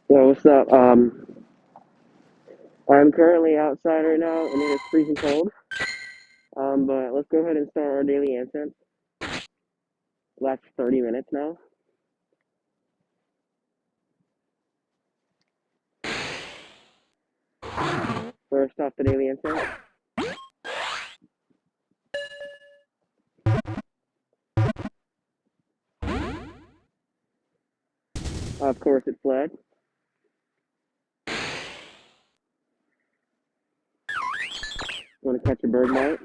Yo, what's up? I'm currently outside right now and it is freezing cold. But let's go ahead and start our daily incense. Last 30 minutes now. First off, the daily incense. Of course, it fled. Want to catch a bird mite?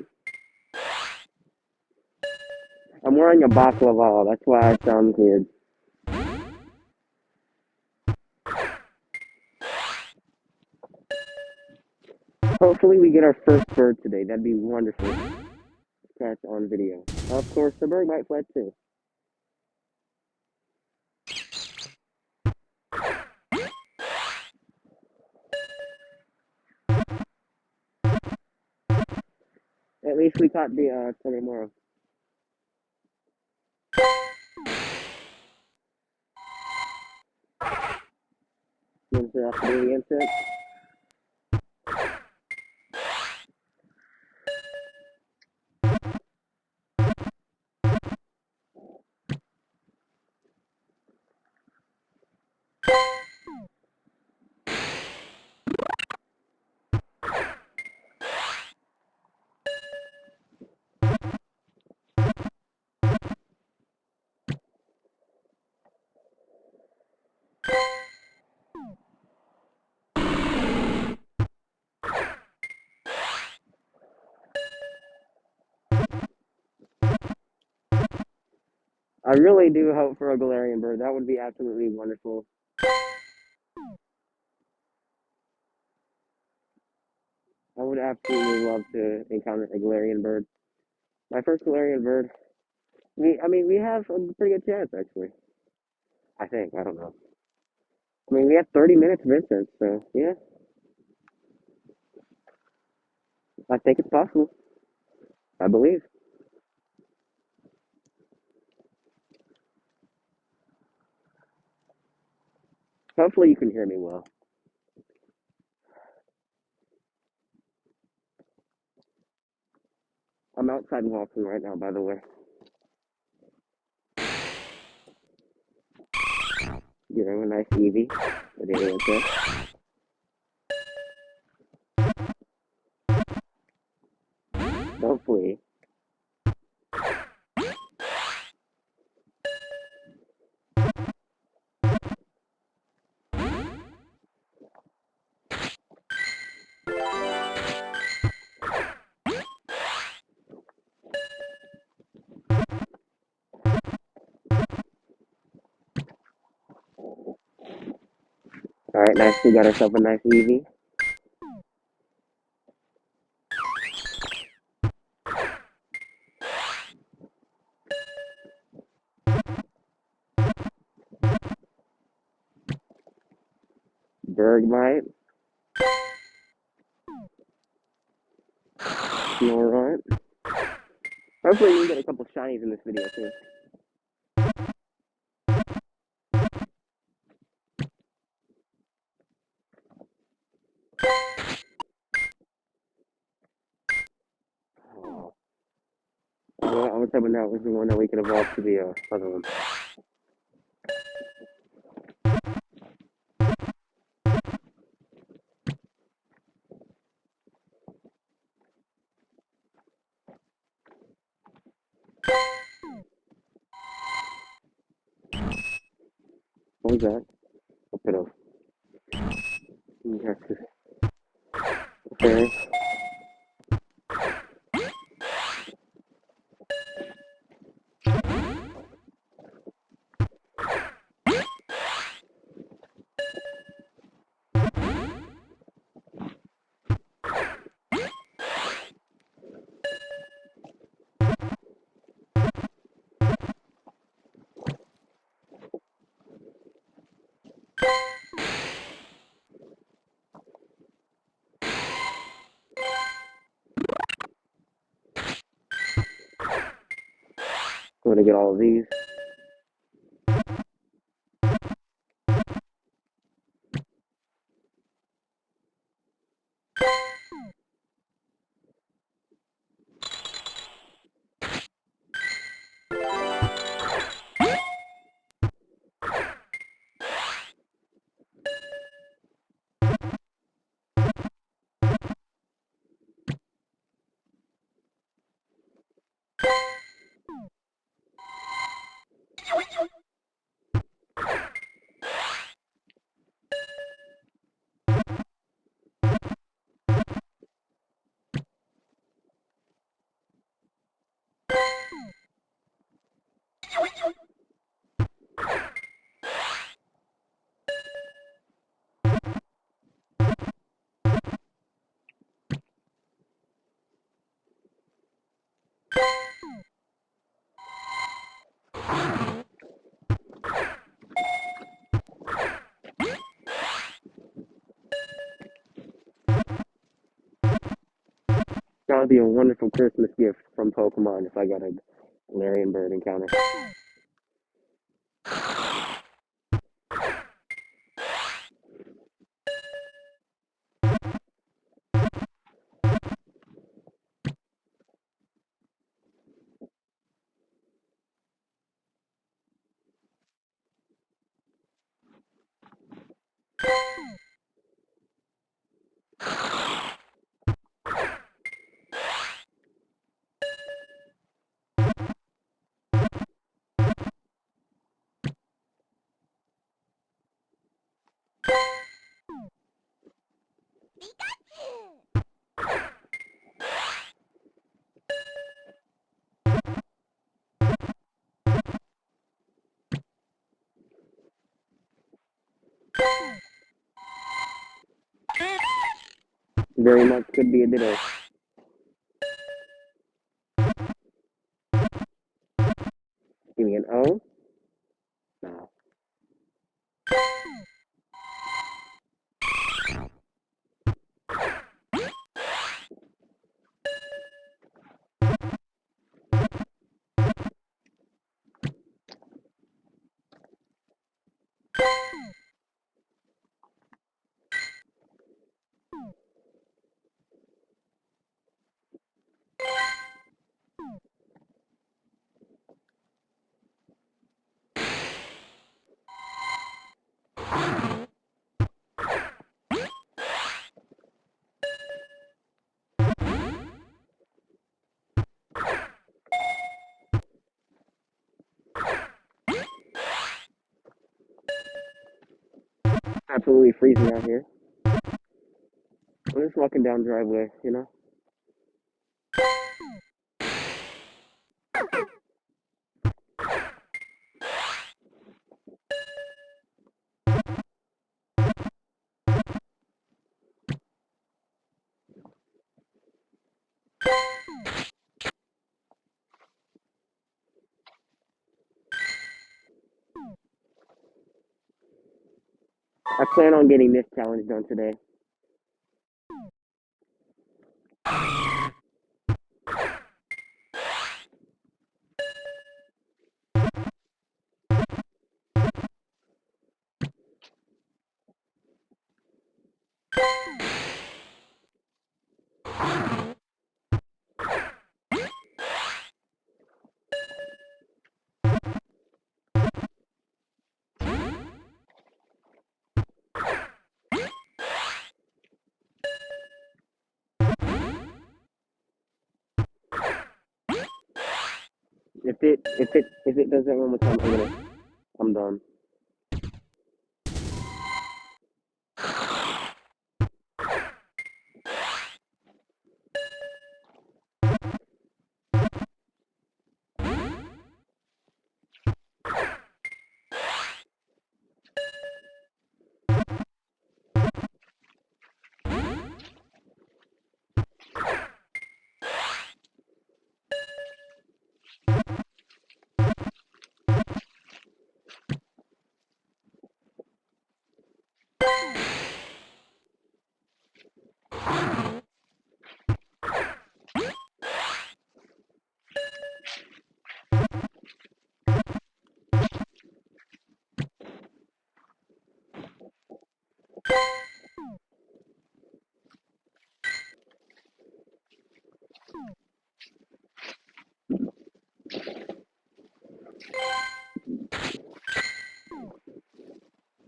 I'm wearing a baklava. That's why I sound weird. Hopefully, we get our first bird today. That'd be wonderful to catch on video. Of course, the bird mite fled too. At least we caught the tomorrow. Want to start off the daily incense? I really do hope for a Galarian bird. That would be absolutely wonderful. I would absolutely love to encounter a Galarian bird. My first Galarian bird. We have a pretty good chance, actually. I think. I don't know. We have 30 minutes of incense, so yeah, I think it's possible. I believe. Hopefully, you can hear me well. I'm outside walking right now, by the way. Getting a nice Eevee. A daily incense. Don't flee. All right, nice. We got ourselves a nice Eevee. Bergmite. Snorunt. Hopefully, we can get a couple shinies in this video too. I was hoping that was the one that we could evolve to the other one. What was that? A bit of. Okay. Going to get all of these. That would be a wonderful Christmas gift from Pokemon if I got a Galarian bird encounter. Very much could be a Ditto. Give me an O. No. Absolutely freezing out here. I'm just walking down driveway, you know? I plan on getting this challenge done today. If it does that one more time, I'm done.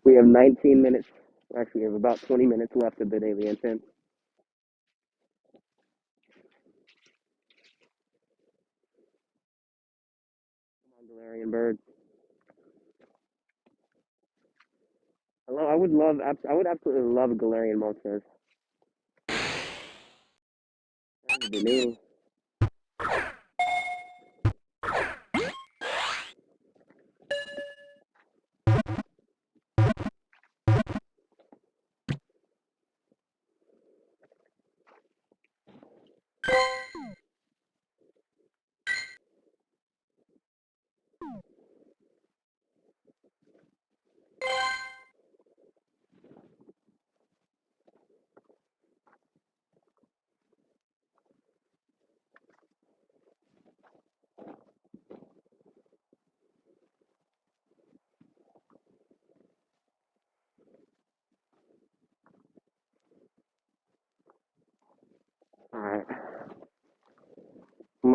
We have 19 minutes. Actually, we have about 20 minutes left of the daily intent. Come on, Galarian bird. Hello, I would absolutely love a Galarian monster. That would be me.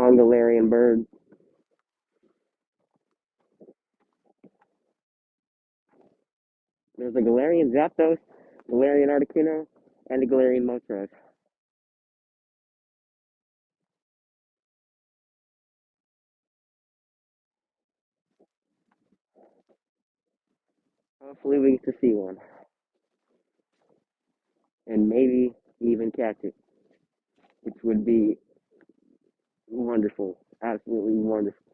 song Galarian Bird. There's a Galarian Zapdos, Galarian Articuno, and a Galarian Moltres. Hopefully we get to see one. And maybe even catch it, which would be wonderful. Absolutely wonderful.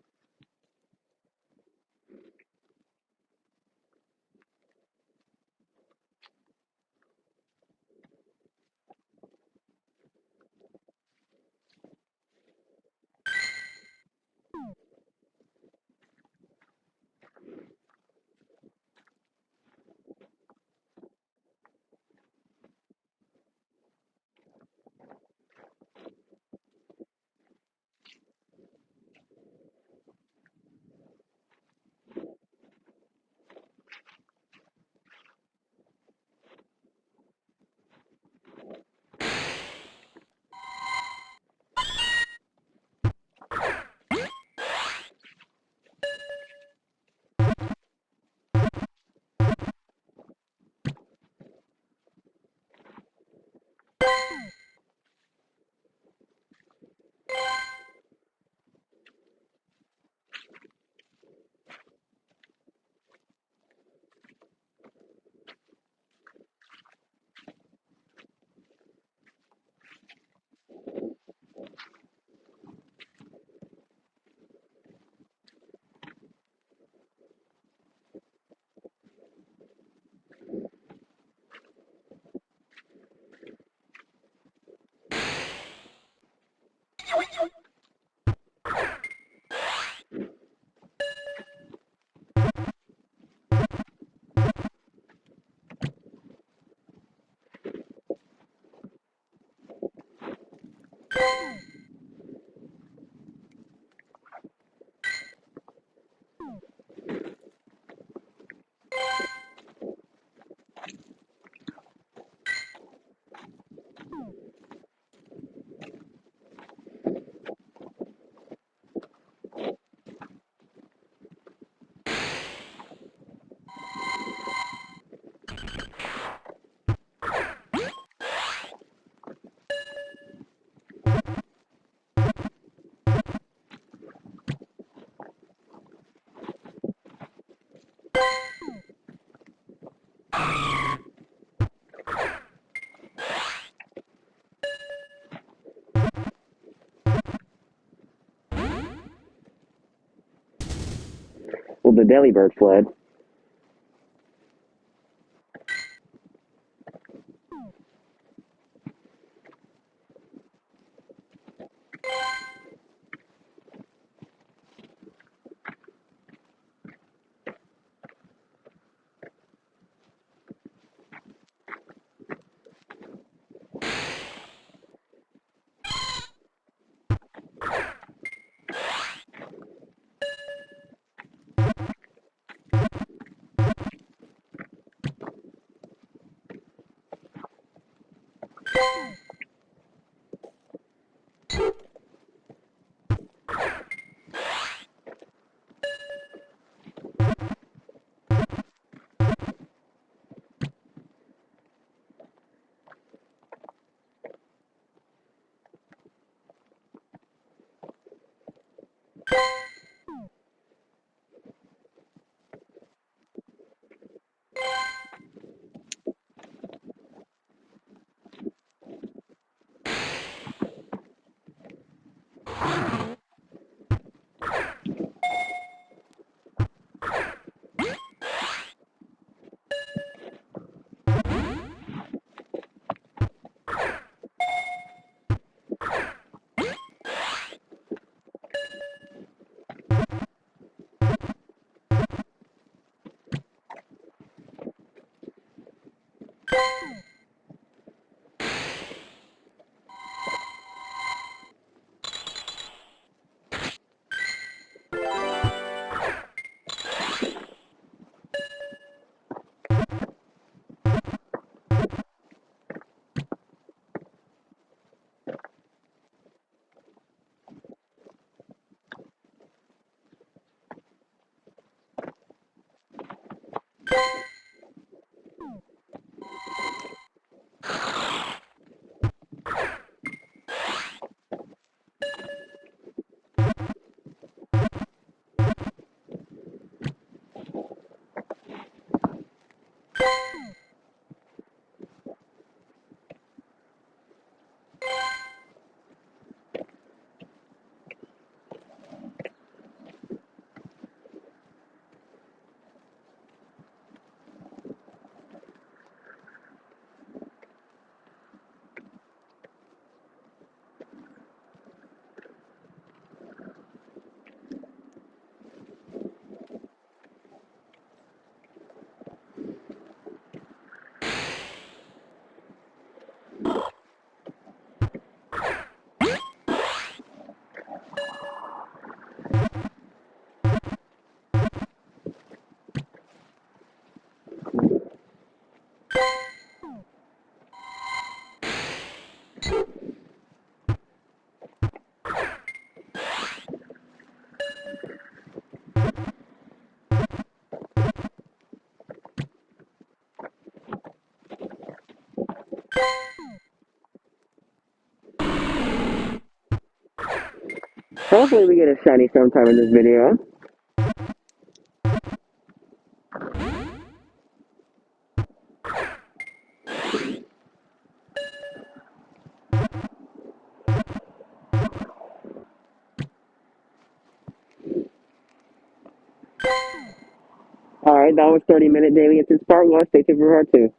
Well, the Delibird fled. Hopefully we get a shiny sometime in this video. Alright, that was 30-minute daily instance part 1. Stay tuned for part 2.